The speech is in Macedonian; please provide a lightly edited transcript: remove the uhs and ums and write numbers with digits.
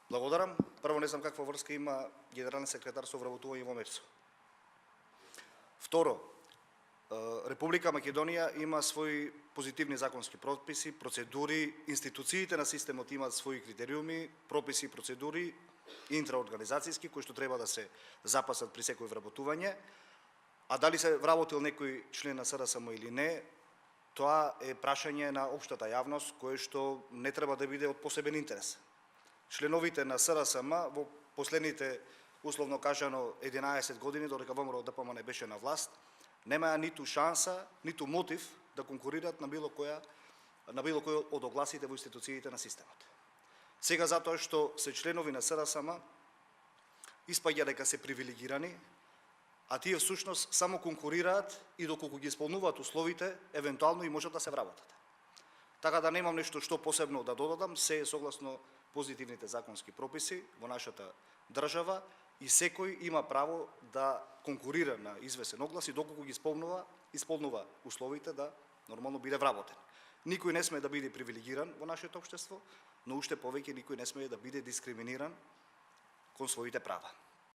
Благодарам. Прво, не знам каква врска има генерален секретар со вработување во МЕПСО. Второ, Република Македонија има своји позитивни законски прописи, процедури, институциите на системот имаат своји критериуми, прописи и процедури интраорганизацијски кои што треба да се запасат при секој вработување, а дали се вработил некој член на СДСМ или не, тоа е прашање на општата јавност кое што не треба да биде од посебен интерес. Членовите на СДСМ во последните, условно кажано, 11 години, додека ВМРО ДПМН беше на власт, немаа ниту шанса, ниту мотив да конкурират на било кој од огласите во институциите на системот. Сега затоа што се членови на СДСМ, испаѓа дека се привилегирани, а тие всушност само конкурираат и доколку ги исполнуваат условите, евентуално и можат да се вработат. Така да немам нешто што посебно да додадам, се е согласно позитивните законски прописи во нашата држава и секој има право да конкурира на извесен оглас и доколку ги исполнува условите да нормално биде вработен. Никој не сме да биде привилегиран во нашето општество, но уште повеќе никој не сме да биде дискриминиран кон своите права.